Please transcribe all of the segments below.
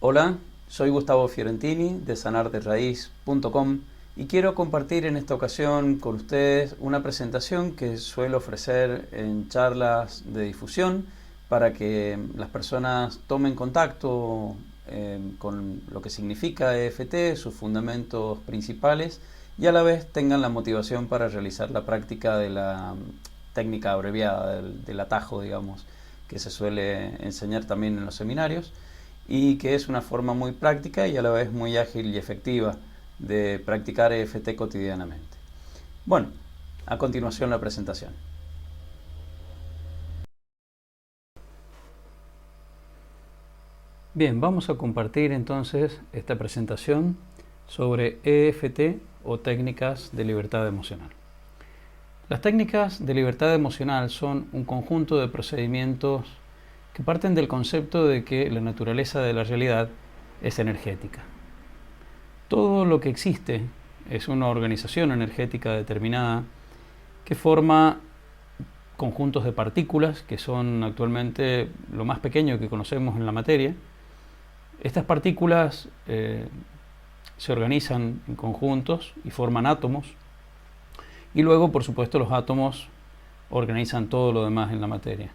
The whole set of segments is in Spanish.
Hola, soy Gustavo Fiorentini de sanarderaíz.com y quiero compartir en esta ocasión con ustedes una presentación que suelo ofrecer en charlas de difusión para que las personas tomen contacto con lo que significa EFT, sus fundamentos principales, y a la vez tengan la motivación para realizar la práctica de la técnica abreviada, del atajo, digamos, que se suele enseñar también en los seminarios, y que es una forma muy práctica y a la vez muy ágil y efectiva de practicar EFT cotidianamente. Bueno, a continuación la presentación. Bien, vamos a compartir entonces esta presentación sobre EFT o técnicas de libertad emocional. Las técnicas de libertad emocional son un conjunto de procedimientos que parten del concepto de que la naturaleza de la realidad es energética. Todo lo que existe es una organización energética determinada que forma conjuntos de partículas que son actualmente lo más pequeño que conocemos en la materia. Estas partículas se organizan en conjuntos y forman átomos, y luego, por supuesto, los átomos organizan todo lo demás en la materia.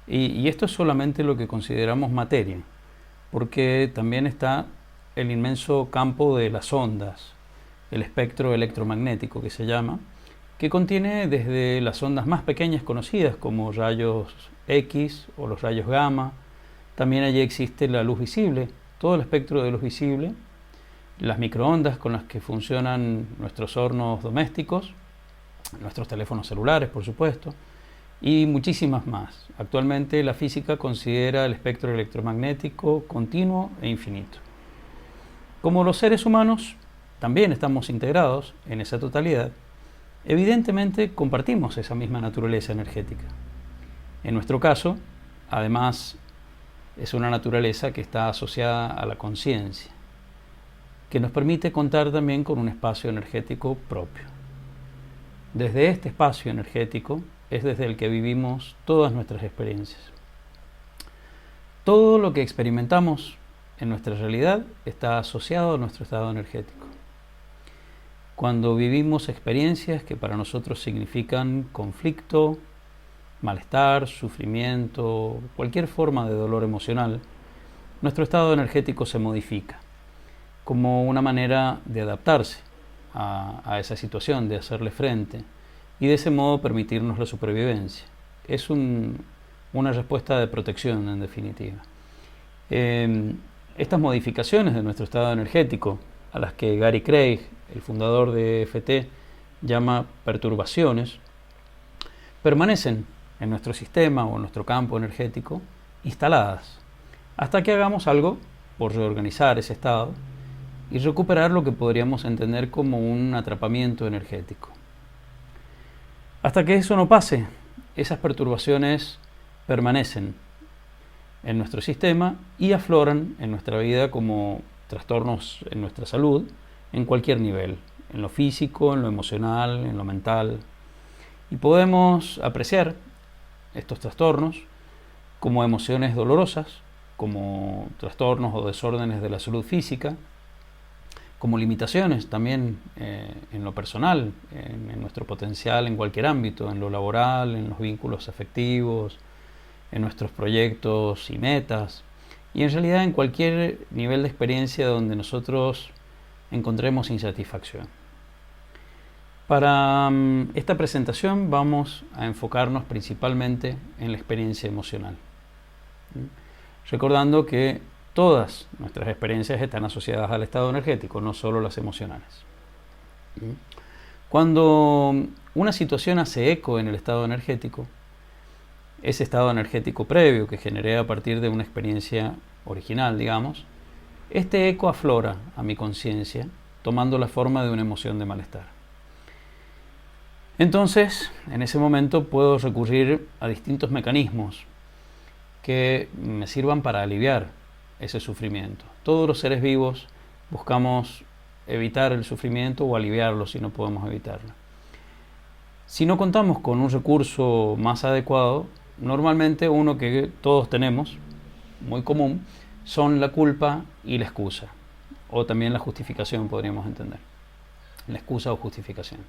Y esto es solamente lo que consideramos materia, porque también está el inmenso campo de las ondas, el espectro electromagnético que se llama, que contiene desde las ondas más pequeñas conocidas como rayos X o los rayos gamma. También allí existe la luz visible, todo el espectro de luz visible, las microondas con las que funcionan nuestros hornos domésticos, nuestros teléfonos celulares, por supuesto, y muchísimas más. Actualmente la física considera el espectro electromagnético continuo e infinito. Como los seres humanos también estamos integrados en esa totalidad, evidentemente compartimos esa misma naturaleza energética. En nuestro caso, además, es una naturaleza que está asociada a la conciencia, que nos permite contar también con un espacio energético propio. Desde este espacio energético es desde el que vivimos todas nuestras experiencias. Todo lo que experimentamos en nuestra realidad está asociado a nuestro estado energético. Cuando vivimos experiencias que para nosotros significan conflicto, malestar, sufrimiento, cualquier forma de dolor emocional, nuestro estado energético se modifica como una manera de adaptarse a esa situación, de hacerle frente y de ese modo permitirnos la supervivencia. Es una respuesta de protección, en definitiva. Estas modificaciones de nuestro estado energético, a las que Gary Craig, el fundador de EFT, llama perturbaciones, permanecen en nuestro sistema o en nuestro campo energético instaladas, hasta que hagamos algo por reorganizar ese estado y recuperar lo que podríamos entender como un atrapamiento energético. Hasta que eso no pase, esas perturbaciones permanecen en nuestro sistema y afloran en nuestra vida como trastornos en nuestra salud en cualquier nivel, en lo físico, en lo emocional, en lo mental. Y podemos apreciar estos trastornos como emociones dolorosas, como trastornos o desórdenes de la salud física, como limitaciones también en lo personal, en nuestro potencial en cualquier ámbito, en lo laboral, en los vínculos afectivos, en nuestros proyectos y metas, y en realidad en cualquier nivel de experiencia donde nosotros encontremos insatisfacción. Para esta presentación vamos a enfocarnos principalmente en la experiencia emocional, recordando que todas nuestras experiencias están asociadas al estado energético, no solo las emocionales. Cuando una situación hace eco en el estado energético, ese estado energético previo que generé a partir de una experiencia original, digamos, este eco aflora a mi conciencia, tomando la forma de una emoción de malestar. Entonces, en ese momento puedo recurrir a distintos mecanismos que me sirvan para aliviar ese sufrimiento. Todos los seres vivos buscamos evitar el sufrimiento o aliviarlo si no podemos evitarlo. Si no contamos con un recurso más adecuado, normalmente uno que todos tenemos, muy común, son la culpa y la excusa, o también la justificación, podríamos entender. La excusa o justificación.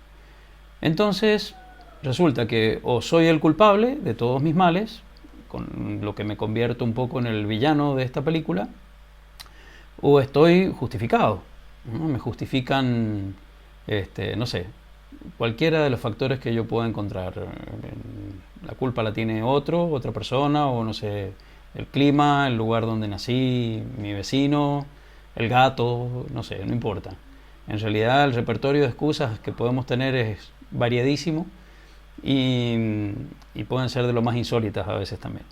Entonces, resulta que o soy el culpable de todos mis males, con lo que me convierto un poco en el villano de esta película, o estoy justificado, ¿no? Me justifican, no sé, cualquiera de los factores que yo pueda encontrar. La culpa la tiene otra persona, o no sé, el clima, el lugar donde nací, mi vecino, el gato, no sé, no importa. En realidad el repertorio de excusas que podemos tener es variadísimo y pueden ser de lo más insólitas a veces también.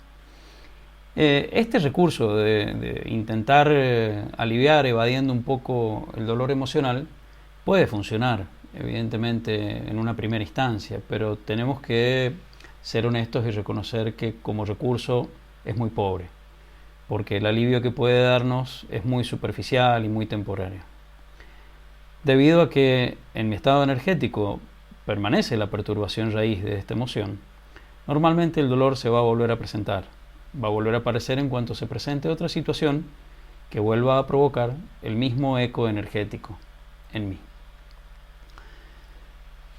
Este recurso de intentar aliviar, evadiendo un poco el dolor emocional, puede funcionar, evidentemente, en una primera instancia, pero tenemos que ser honestos y reconocer que como recurso es muy pobre, porque el alivio que puede darnos es muy superficial y muy temporario. Debido a que en mi estado energético permanece la perturbación raíz de esta emoción, normalmente el dolor se va a volver a presentar, va a volver a aparecer en cuanto se presente otra situación que vuelva a provocar el mismo eco energético en mí.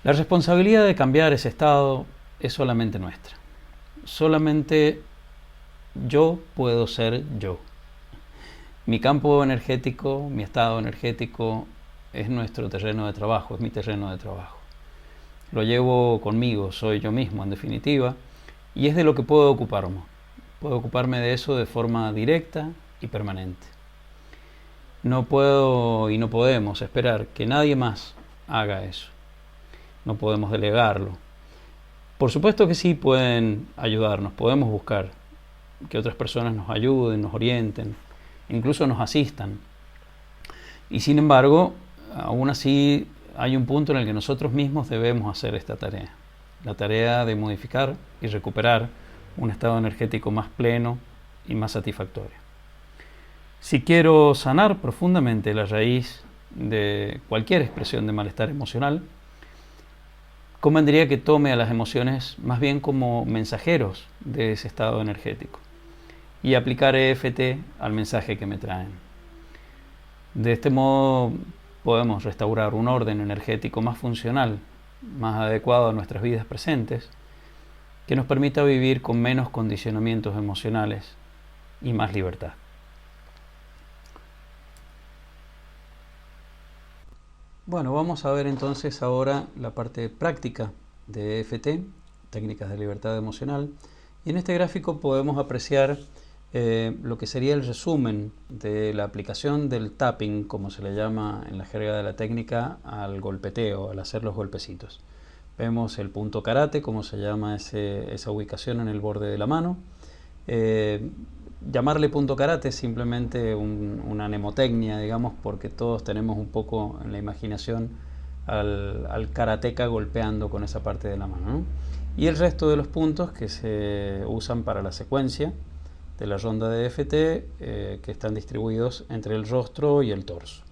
La responsabilidad de cambiar ese estado es solamente nuestra. Solamente yo puedo ser yo. Mi campo energético, mi estado energético es nuestro terreno de trabajo, es mi terreno de trabajo. Lo llevo conmigo, soy yo mismo en definitiva, y es de lo que puedo ocuparme. Puedo ocuparme de eso de forma directa y permanente. No puedo y no podemos esperar que nadie más haga eso. No podemos delegarlo. Por supuesto que sí pueden ayudarnos, podemos buscar que otras personas nos ayuden, nos orienten, incluso nos asistan. Y sin embargo, aún así hay un punto en el que nosotros mismos debemos hacer esta tarea. La tarea de modificar y recuperar un estado energético más pleno y más satisfactorio. Si quiero sanar profundamente la raíz de cualquier expresión de malestar emocional, convendría que tome a las emociones más bien como mensajeros de ese estado energético y aplicar EFT al mensaje que me traen. De este modo podemos restaurar un orden energético más funcional, más adecuado a nuestras vidas presentes, que nos permita vivir con menos condicionamientos emocionales y más libertad. Bueno, vamos a ver entonces ahora la parte práctica de EFT, técnicas de libertad emocional, y en este gráfico podemos apreciar lo que sería el resumen de la aplicación del tapping, como se le llama en la jerga de la técnica, al golpeteo, al hacer los golpecitos. Vemos el punto karate, como se llama esa ubicación en el borde de la mano. Llamarle punto karate es simplemente una mnemotecnia, digamos, porque todos tenemos un poco en la imaginación al karateka golpeando con esa parte de la mano, ¿no? Y el resto de los puntos que se usan para la secuencia de la ronda de EFT, que están distribuidos entre el rostro y el torso.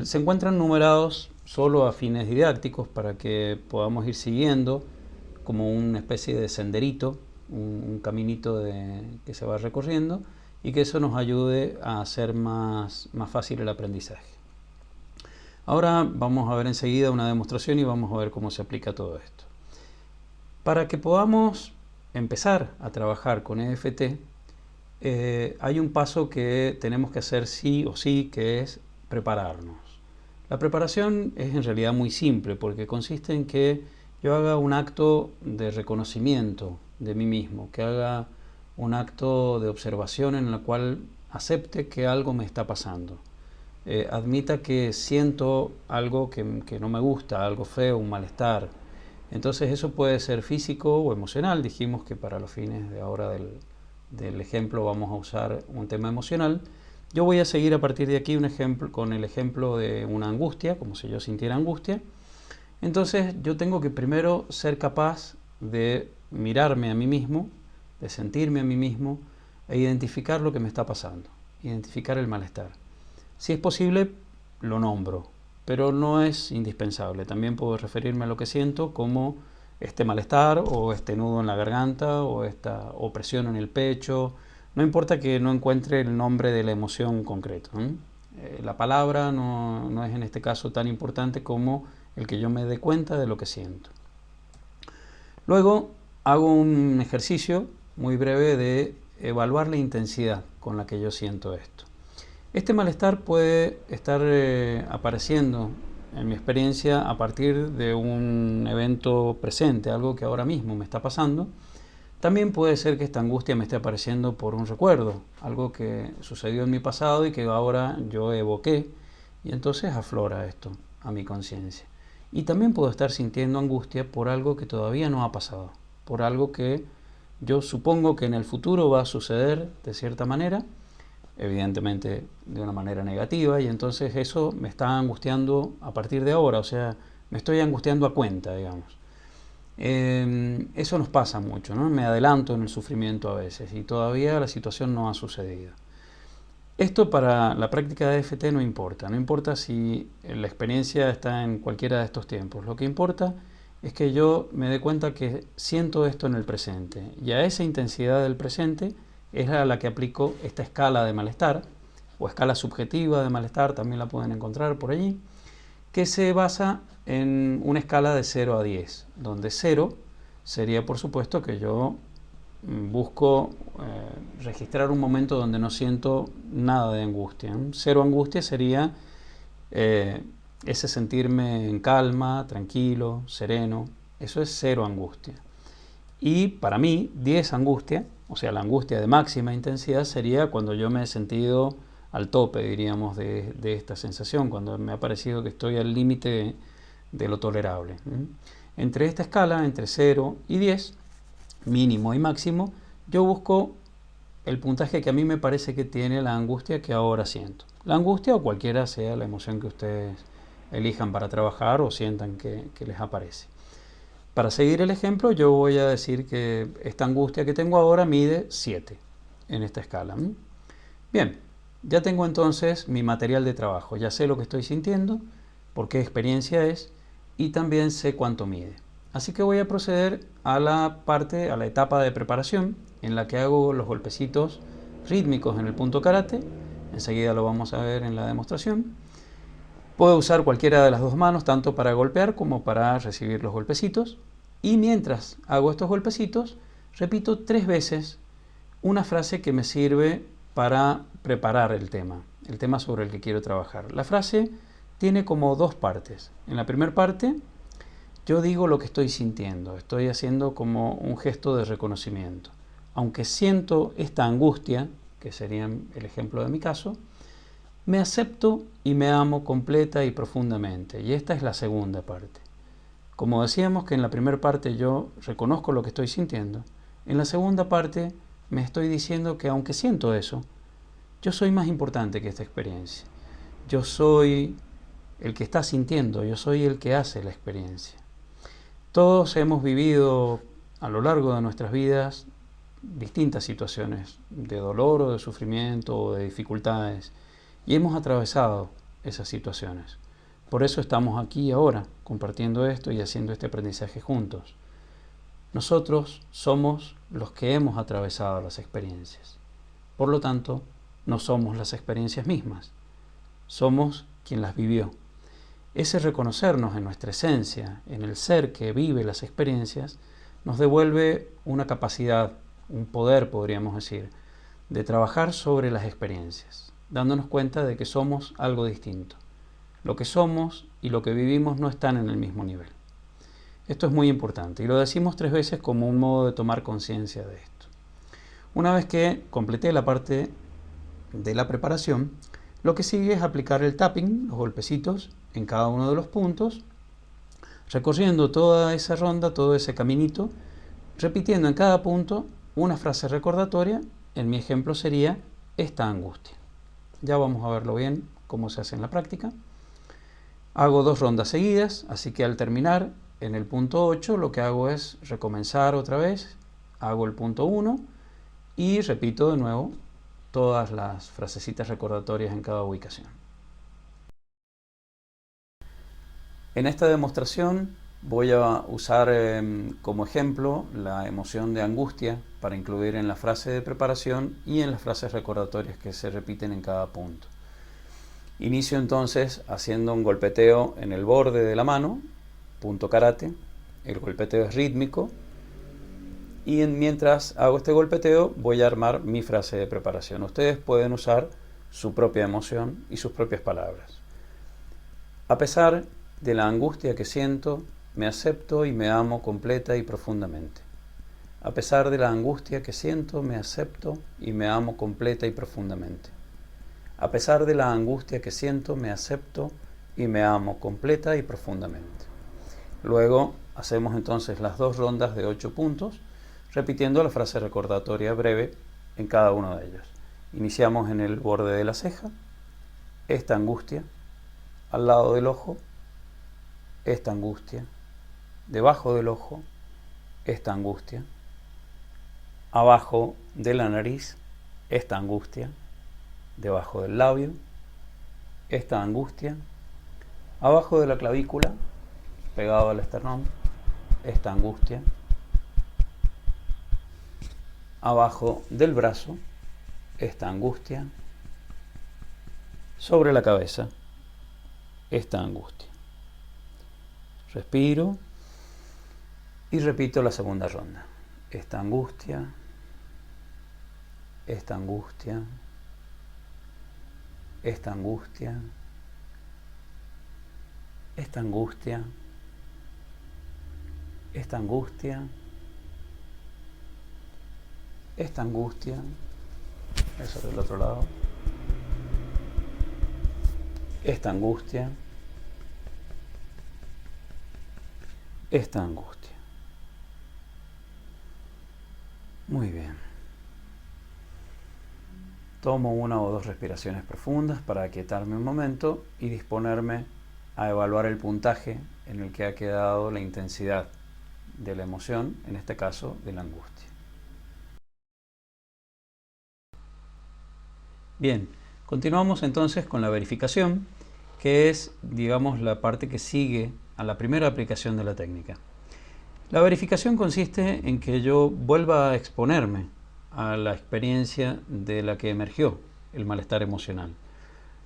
Se encuentran numerados solo a fines didácticos para que podamos ir siguiendo como una especie de senderito, un caminito que se va recorriendo, y que eso nos ayude a hacer más fácil el aprendizaje. Ahora vamos a ver enseguida una demostración y vamos a ver cómo se aplica todo esto. Para que podamos empezar a trabajar con EFT, hay un paso que tenemos que hacer sí o sí, que es prepararnos. La preparación es en realidad muy simple, porque consiste en que yo haga un acto de reconocimiento de mí mismo, que haga un acto de observación en el cual acepte que algo me está pasando, admita que siento algo que no me gusta, algo feo, un malestar. Entonces eso puede ser físico o emocional. Dijimos que para los fines de ahora del ejemplo vamos a usar un tema emocional. Yo voy a seguir a partir de aquí con el ejemplo de una angustia, como si yo sintiera angustia. Entonces yo tengo que primero ser capaz de mirarme a mí mismo, de sentirme a mí mismo e identificar lo que me está pasando, identificar el malestar. Si es posible, lo nombro, pero no es indispensable. También puedo referirme a lo que siento como este malestar o este nudo en la garganta o esta opresión en el pecho No importa que no encuentre el nombre de la emoción concreto, ¿eh? La palabra no es en este caso tan importante como el que yo me dé cuenta de lo que siento. Luego hago un ejercicio muy breve de evaluar la intensidad con la que yo siento esto. Este malestar puede estar apareciendo en mi experiencia a partir de un evento presente, algo que ahora mismo me está pasando. También puede ser que esta angustia me esté apareciendo por un recuerdo, algo que sucedió en mi pasado y que ahora yo evoqué, y entonces aflora esto a mi conciencia. Y también puedo estar sintiendo angustia por algo que todavía no ha pasado, por algo que yo supongo que en el futuro va a suceder de cierta manera, evidentemente de una manera negativa, y entonces eso me está angustiando a partir de ahora, o sea, me estoy angustiando a cuenta, digamos. Eso nos pasa mucho, ¿no? Me adelanto en el sufrimiento a veces y todavía la situación no ha sucedido. Esto para la práctica de EFT no importa si la experiencia está en cualquiera de estos tiempos. Lo que importa es que yo me dé cuenta que siento esto en el presente, y a esa intensidad del presente es a la que aplico esta escala de malestar, o escala subjetiva de malestar, también la pueden encontrar por allí, que se basa en una escala de 0 a 10, donde 0 sería, por supuesto, que yo busco registrar un momento donde no siento nada de angustia. 0 angustia sería ese sentirme en calma, tranquilo, sereno. Eso es 0 angustia. Y para mí, 10 angustia, o sea, la angustia de máxima intensidad, sería cuando yo me he sentido al tope, diríamos, de esta sensación, cuando me ha parecido que estoy al límite de lo tolerable. Entre esta escala, entre 0 y 10, mínimo y máximo, yo busco el puntaje que a mí me parece que tiene la angustia que ahora siento. La angustia o cualquiera sea la emoción que ustedes elijan para trabajar o sientan que les aparece. Para seguir el ejemplo, yo voy a decir que esta angustia que tengo ahora mide 7 en esta escala. Bien, ya tengo entonces mi material de trabajo, ya sé lo que estoy sintiendo, por qué experiencia es, y también sé cuánto mide. Así que voy a proceder a la etapa de preparación, en la que hago los golpecitos rítmicos en el punto karate. Enseguida lo vamos a ver en la demostración. Puedo usar cualquiera de las dos manos, tanto para golpear como para recibir los golpecitos. Y mientras hago estos golpecitos, repito 3 veces una frase que me sirve para preparar el tema sobre el que quiero trabajar. La frase tiene como 2 partes. En la primera parte, yo digo lo que estoy sintiendo, estoy haciendo como un gesto de reconocimiento. Aunque siento esta angustia, que sería el ejemplo de mi caso, me acepto y me amo completa y profundamente. Y esta es la segunda parte. Como decíamos que en la primera parte yo reconozco lo que estoy sintiendo, en la segunda parte me estoy diciendo que aunque siento eso, yo soy más importante que esta experiencia. Yo soy el que está sintiendo, yo soy el que hace la experiencia. Todos hemos vivido a lo largo de nuestras vidas distintas situaciones de dolor o de sufrimiento o de dificultades, y hemos atravesado esas situaciones. Por eso estamos aquí ahora compartiendo esto y haciendo este aprendizaje juntos. Nosotros somos los que hemos atravesado las experiencias. Por lo tanto, no somos las experiencias mismas, somos quien las vivió. Ese reconocernos en nuestra esencia, en el ser que vive las experiencias, nos devuelve una capacidad, un poder, podríamos decir, de trabajar sobre las experiencias, dándonos cuenta de que somos algo distinto. Lo que somos y lo que vivimos no están en el mismo nivel. Esto es muy importante y lo decimos 3 veces como un modo de tomar conciencia de esto. Una vez que completé la parte de la preparación, lo que sigue es aplicar el tapping, los golpecitos, en cada uno de los puntos, recorriendo toda esa ronda, todo ese caminito, repitiendo en cada punto una frase recordatoria. En mi ejemplo sería esta angustia. Ya vamos a verlo bien cómo se hace en la práctica. Hago 2 rondas seguidas, así que al terminar en el punto 8 lo que hago es recomenzar otra vez, hago el punto 1 y repito de nuevo todas las frasecitas recordatorias en cada ubicación. En esta demostración Voy a usar como ejemplo la emoción de angustia para incluir en la frase de preparación y en las frases recordatorias que se repiten en cada punto. Inicio entonces haciendo un golpeteo en el borde de la mano, punto karate. El golpeteo es rítmico y mientras hago este golpeteo voy a armar mi frase de preparación. Ustedes pueden usar su propia emoción y sus propias palabras. A pesar de la angustia que siento, me acepto y me amo completa y profundamente. A pesar de la angustia que siento, me acepto y me amo completa y profundamente. A pesar de la angustia que siento, me acepto y me amo completa y profundamente. Luego hacemos entonces las 2 rondas de 8 puntos, repitiendo la frase recordatoria breve en cada uno de ellos. Iniciamos en el borde de la ceja, esta angustia, al lado del ojo, esta angustia, debajo del ojo, esta angustia, abajo de la nariz, esta angustia, debajo del labio, esta angustia, abajo de la clavícula, pegado al esternón, esta angustia, abajo del brazo, esta angustia, sobre la cabeza, esta angustia. Respiro y repito la segunda ronda. Esta angustia, esta angustia, esta angustia, esta angustia, esta angustia, esta angustia, eso del otro lado, esta angustia, esta angustia. Muy bien. Tomo 1 o 2 respiraciones profundas para aquietarme un momento y disponerme a evaluar el puntaje en el que ha quedado la intensidad de la emoción, en este caso de la angustia. Bien, continuamos entonces con la verificación, que es, digamos, la parte que sigue a la primera aplicación de la técnica. La verificación consiste en que yo vuelva a exponerme a la experiencia de la que emergió el malestar emocional.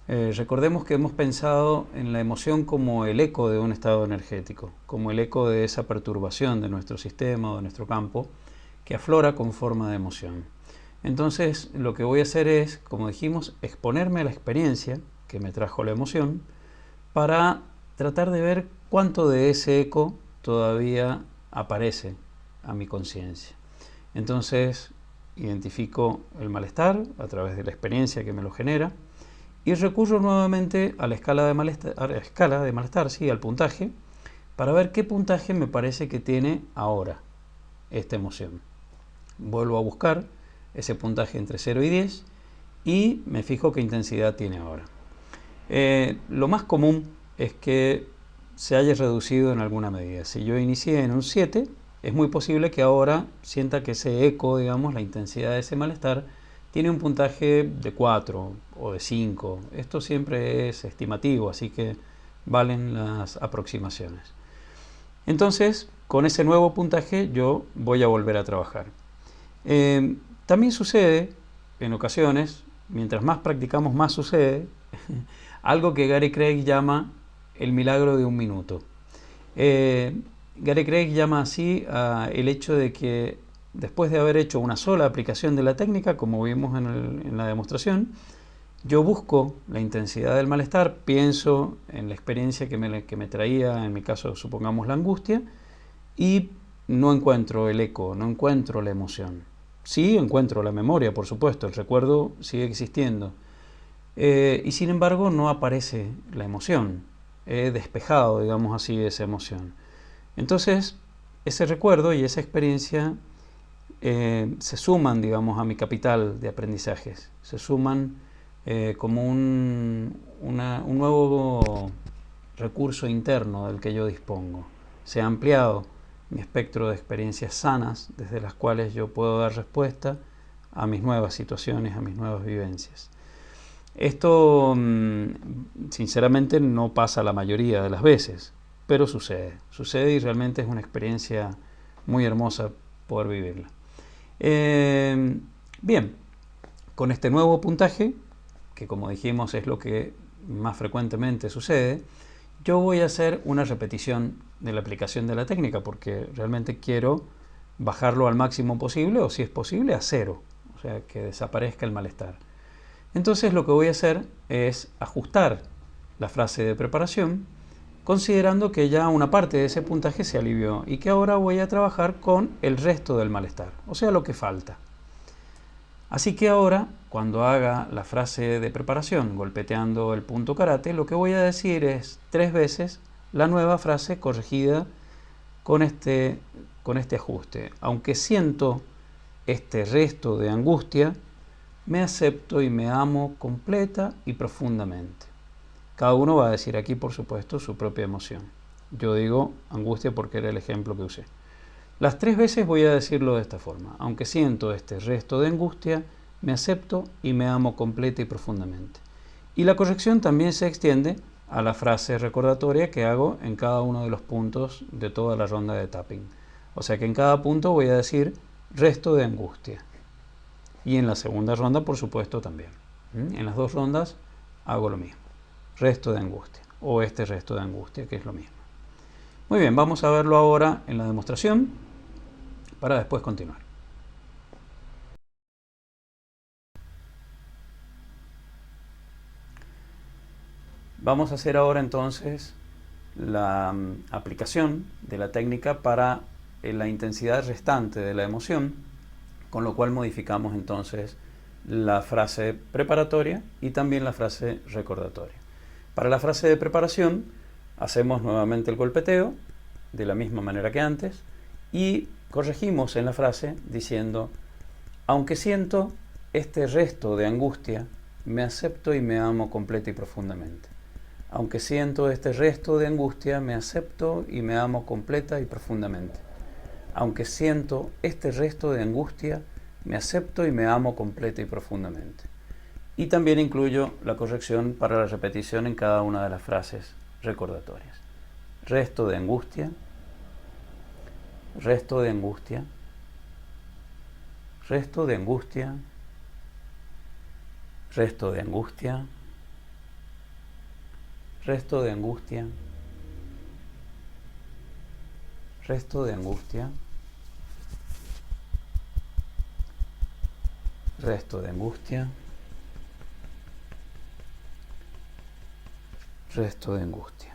Recordemos que hemos pensado en la emoción como el eco de un estado energético, como el eco de esa perturbación de nuestro sistema o de nuestro campo que aflora con forma de emoción. Entonces, lo que voy a hacer es, como dijimos, exponerme a la experiencia que me trajo la emoción para tratar de ver cuánto de ese eco todavía aparece a mi conciencia. Entonces, identifico el malestar a través de la experiencia que me lo genera y recurro nuevamente a la escala de malestar, sí, al puntaje, para ver qué puntaje me parece que tiene ahora esta emoción. Vuelvo a buscar ese puntaje entre 0 y 10 y me fijo qué intensidad tiene ahora. Lo más común es que se haya reducido en alguna medida. Si yo inicié en un 7, es muy posible que ahora sienta que ese eco, digamos, la intensidad de ese malestar, tiene un puntaje de 4 o de 5. Esto siempre es estimativo, así que valen las aproximaciones. Entonces, con ese nuevo puntaje yo voy a volver a trabajar. También sucede, en ocasiones, mientras más practicamos más sucede, algo que Gary Craig llama el milagro de un minuto. Gary Craig llama así el hecho de que después de haber hecho una sola aplicación de la técnica, como vimos en la demostración, yo busco la intensidad del malestar, pienso en la experiencia que me traía, en mi caso supongamos la angustia, y no encuentro el eco, no encuentro la emoción. Sí encuentro la memoria, por supuesto, el recuerdo sigue existiendo. Y sin embargo no aparece la emoción. He despejado, digamos así, esa emoción. Entonces, ese recuerdo y esa experiencia se suman, digamos, a mi capital de aprendizajes. Se suman como un nuevo recurso interno del que yo dispongo. Se ha ampliado mi espectro de experiencias sanas desde las cuales yo puedo dar respuesta a mis nuevas situaciones, a mis nuevas vivencias. Esto, sinceramente, no pasa la mayoría de las veces. pero sucede y realmente es una experiencia muy hermosa poder vivirla. Bien, con este nuevo puntaje, que como dijimos es lo que más frecuentemente sucede, yo voy a hacer una repetición de la aplicación de la técnica porque realmente quiero bajarlo al máximo posible o si es posible a cero, o sea que desaparezca el malestar. Entonces lo que voy a hacer es ajustar la frase de preparación considerando que ya una parte de ese puntaje se alivió y que ahora voy a trabajar con el resto del malestar, o sea lo que falta. Así que ahora, cuando haga la frase de preparación golpeteando el punto karate, lo que voy a decir es 3 veces la nueva frase corregida con este ajuste. Aunque siento este resto de angustia, me acepto y me amo completa y profundamente. Cada uno va a decir aquí, por supuesto, su propia emoción. Yo digo angustia porque era el ejemplo que usé. Las 3 veces voy a decirlo de esta forma. Aunque siento este resto de angustia, me acepto y me amo completa y profundamente. Y la corrección también se extiende a la frase recordatoria que hago en cada uno de los puntos de toda la ronda de tapping. O sea que en cada punto voy a decir resto de angustia. Y en la segunda ronda, por supuesto, también. En las 2 rondas hago lo mismo. Resto de angustia o este resto de angustia, que es lo mismo. Muy bien, vamos a verlo ahora en la demostración para después continuar. Vamos a hacer ahora entonces la aplicación de la técnica para la intensidad restante de la emoción, con lo cual modificamos entonces la frase preparatoria y también la frase recordatoria. Para la frase de preparación hacemos nuevamente el golpeteo de la misma manera que antes y corregimos en la frase diciendo: aunque siento este resto de angustia, me acepto y me amo completa y profundamente. Aunque siento este resto de angustia, me acepto y me amo completa y profundamente. Aunque siento este resto de angustia, me acepto y me amo completa y profundamente. Y también incluyo la corrección para la repetición en cada una de las frases recordatorias. Resto de angustia, resto de angustia, resto de angustia, resto de angustia, resto de angustia, resto de angustia, resto de angustia, resto de angustia.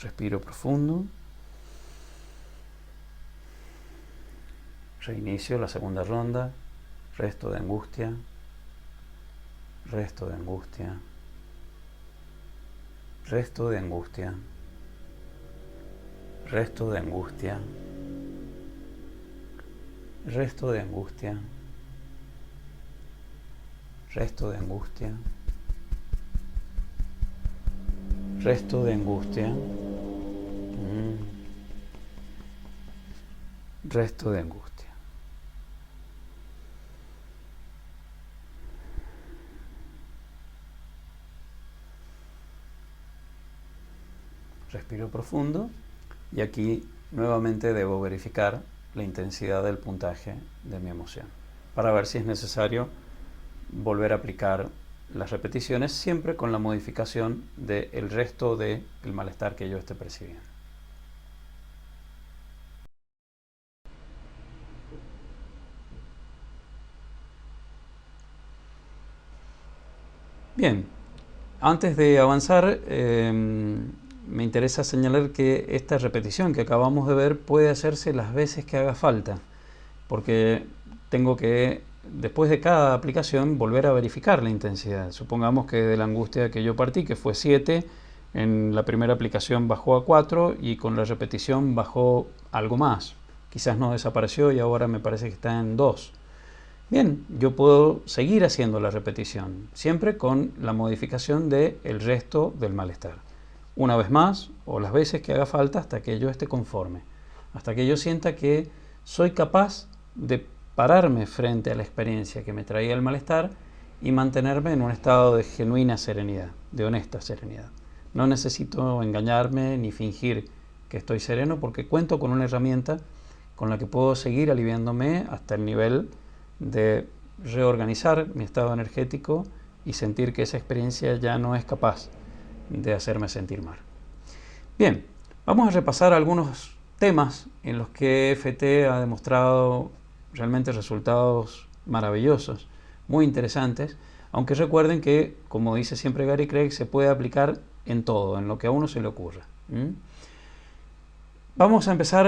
Respiro profundo. Reinicio la segunda ronda. Resto de angustia, resto de angustia, resto de angustia, resto de angustia, resto de angustia, resto de angustia, resto de angustia, resto de angustia. Respiro profundo y aquí nuevamente debo verificar la intensidad del puntaje de mi emoción para ver si es necesario volver a aplicar las repeticiones, siempre con la modificación del resto del malestar que yo esté percibiendo. Bien, antes de avanzar, me interesa señalar que esta repetición que acabamos de ver puede hacerse las veces que haga falta, porque tengo que, después de cada aplicación, volver a verificar la intensidad. Supongamos que de la angustia que yo partí, que fue 7, en la primera aplicación bajó a 4 y con la repetición bajó algo más. Quizás no desapareció y ahora me parece que está en 2. Bien, yo puedo seguir haciendo la repetición, siempre con la modificación del resto del malestar. Una vez más, o las veces que haga falta, hasta que yo esté conforme, hasta que yo sienta que soy capaz de pararme frente a la experiencia que me traía el malestar y mantenerme en un estado de genuina serenidad, de honesta serenidad. No necesito engañarme ni fingir que estoy sereno porque cuento con una herramienta con la que puedo seguir aliviándome hasta el nivel de reorganizar mi estado energético y sentir que esa experiencia ya no es capaz de hacerme sentir mal. Bien, vamos a repasar algunos temas en los que EFT ha demostrado realmente resultados maravillosos, muy interesantes, aunque recuerden que, como dice siempre Gary Craig, se puede aplicar en todo, en lo que a uno se le ocurra. Vamos a empezar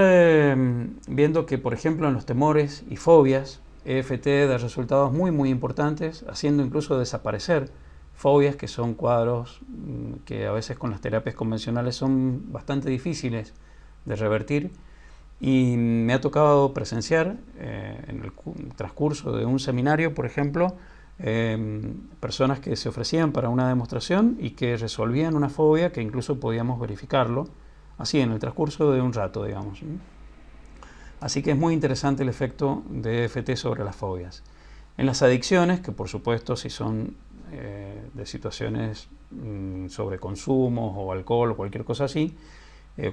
viendo que, por ejemplo, en los temores y fobias, EFT da resultados muy importantes, haciendo incluso desaparecer fobias, que son cuadros que a veces con las terapias convencionales son bastante difíciles de revertir. Y me ha tocado presenciar en el transcurso de un seminario, por ejemplo, personas que se ofrecían para una demostración y que resolvían una fobia que incluso podíamos verificarlo así en el transcurso de un rato, digamos. Así que es muy interesante el efecto de EFT sobre las fobias. En las adicciones, que por supuesto si son de situaciones sobre consumos o alcohol o cualquier cosa así,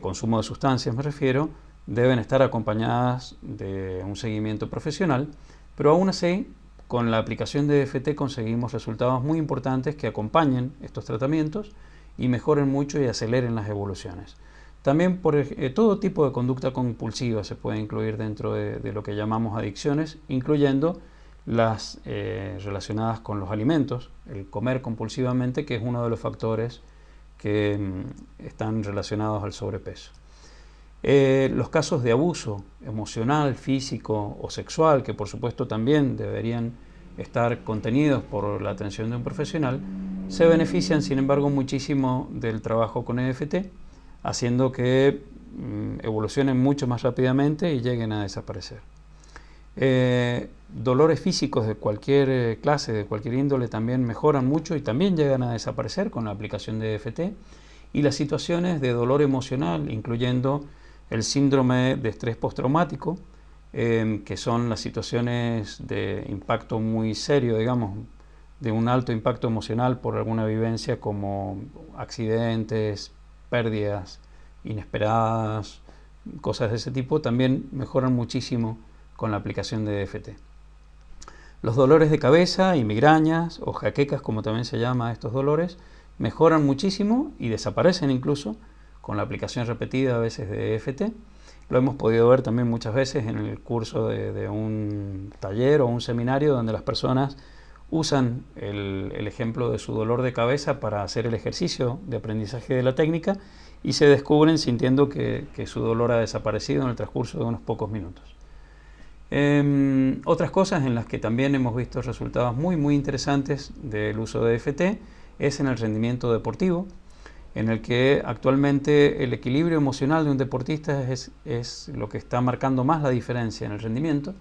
consumo de sustancias me refiero, deben estar acompañadas de un seguimiento profesional, pero aún así, con la aplicación de EFT conseguimos resultados muy importantes que acompañen estos tratamientos y mejoren mucho y aceleren las evoluciones. También por todo tipo de conducta compulsiva se puede incluir dentro de lo que llamamos adicciones, incluyendo las relacionadas con los alimentos, el comer compulsivamente, que es uno de los factores que están relacionados al sobrepeso. Los casos de abuso emocional, físico o sexual, que por supuesto también deberían estar contenidos por la atención de un profesional, se benefician sin embargo muchísimo del trabajo con EFT, haciendo que evolucionen mucho más rápidamente y lleguen a desaparecer. Dolores físicos de cualquier clase, de cualquier índole, también mejoran mucho y también llegan a desaparecer con la aplicación de EFT. Y las situaciones de dolor emocional, incluyendo el síndrome de estrés postraumático, que son las situaciones de impacto muy serio, digamos, de un alto impacto emocional por alguna vivencia como accidentes, pérdidas inesperadas, cosas de ese tipo, también mejoran muchísimo con la aplicación de EFT. Los dolores de cabeza y migrañas o jaquecas, como también se llama a estos dolores, mejoran muchísimo y desaparecen incluso con la aplicación repetida a veces de EFT. Lo hemos podido ver también muchas veces en el curso de un taller o un seminario donde las personas usan el ejemplo de su dolor de cabeza para hacer el ejercicio de aprendizaje de la técnica y se descubren sintiendo que su dolor ha desaparecido en el transcurso de unos pocos minutos. Otras cosas en las que también hemos visto resultados muy interesantes del uso de EFT es en el rendimiento deportivo, en el que actualmente el equilibrio emocional de un deportista es lo que está marcando más la diferencia en el rendimiento.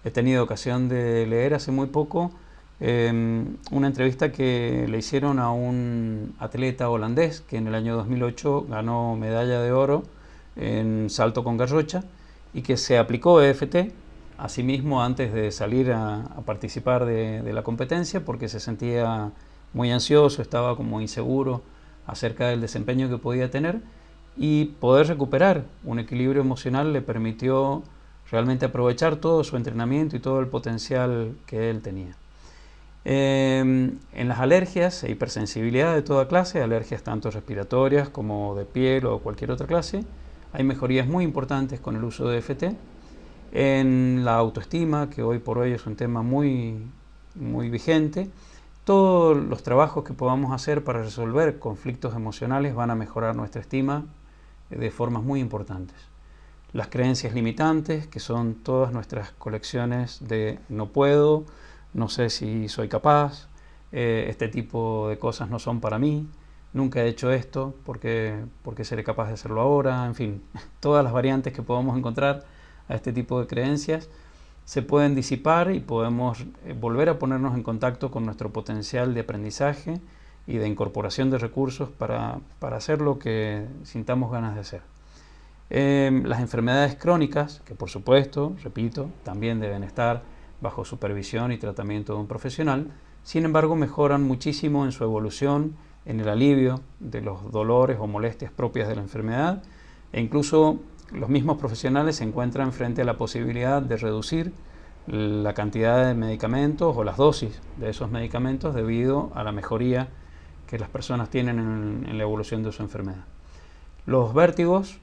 He tenido ocasión de leer hace muy poco una entrevista que le hicieron a un atleta holandés que en el año 2008 ganó medalla de oro en salto con garrocha y que se aplicó EFT a sí mismo antes de salir a participar de la competencia porque se sentía muy ansioso, estaba como inseguro acerca del desempeño que podía tener, y poder recuperar un equilibrio emocional le permitió realmente aprovechar todo su entrenamiento y todo el potencial que él tenía. En las alergias e hipersensibilidad de toda clase, alergias tanto respiratorias como de piel o cualquier otra clase, hay mejorías muy importantes con el uso de EFT. En la autoestima, que hoy por hoy es un tema muy vigente, todos los trabajos que podamos hacer para resolver conflictos emocionales van a mejorar nuestra estima de formas muy importantes. Las creencias limitantes, que son todas nuestras colecciones de no puedo, no sé si soy capaz, este tipo de cosas no son para mí, nunca he hecho esto, ¿por qué seré capaz de hacerlo ahora? En fin, todas las variantes que podamos encontrar a este tipo de creencias se pueden disipar y podemos volver a ponernos en contacto con nuestro potencial de aprendizaje y de incorporación de recursos para hacer lo que sintamos ganas de hacer. Las enfermedades crónicas, que por supuesto, repito, también deben estar bajo supervisión y tratamiento de un profesional, sin embargo mejoran muchísimo en su evolución en el alivio de los dolores o molestias propias de la enfermedad, e incluso los mismos profesionales se encuentran frente a la posibilidad de reducir la cantidad de medicamentos o las dosis de esos medicamentos debido a la mejoría que las personas tienen en la evolución de su enfermedad. Los vértigos,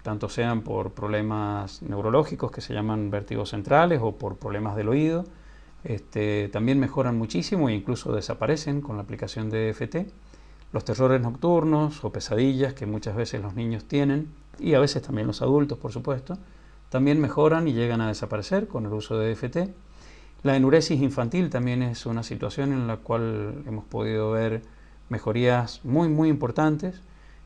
tanto sean por problemas neurológicos que se llaman vértigos centrales o por problemas del oído, también mejoran muchísimo e incluso desaparecen con la aplicación de EFT. Los terrores nocturnos o pesadillas que muchas veces los niños tienen, y a veces también los adultos, por supuesto, también mejoran y llegan a desaparecer con el uso de EFT. La enuresis infantil también es una situación en la cual hemos podido ver mejorías muy importantes.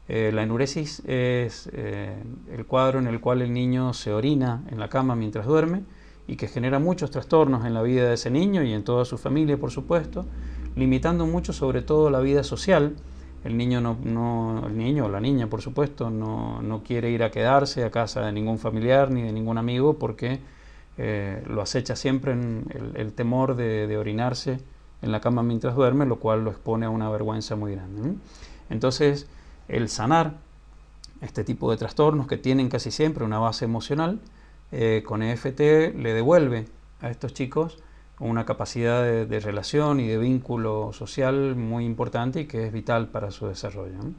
La enuresis es el cuadro en el cual el niño se orina en la cama mientras duerme y que genera muchos trastornos en la vida de ese niño y en toda su familia, por supuesto, limitando mucho sobre todo la vida social. El niño el niño o la niña, por supuesto, no quiere ir a quedarse a casa de ningún familiar ni de ningún amigo porque lo acecha siempre el temor de orinarse en la cama mientras duerme, lo cual lo expone a una vergüenza muy grande, ¿no? Entonces, el sanar este tipo de trastornos que tienen casi siempre una base emocional, con EFT le devuelve a estos chicos una capacidad de relación y de vínculo social muy importante y que es vital para su desarrollo, ¿no?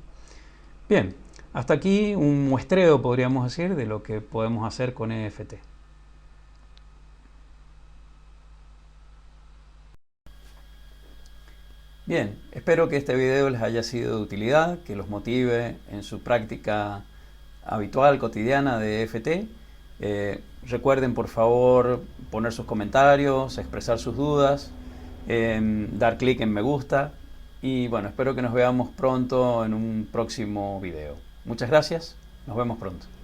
Bien, hasta aquí un muestreo, podríamos decir, de lo que podemos hacer con EFT. Bien, espero que este video les haya sido de utilidad, que los motive en su práctica habitual, cotidiana de EFT. Recuerden por favor poner sus comentarios, expresar sus dudas, dar clic en me gusta y bueno, espero que nos veamos pronto en un próximo video. Muchas gracias, nos vemos pronto.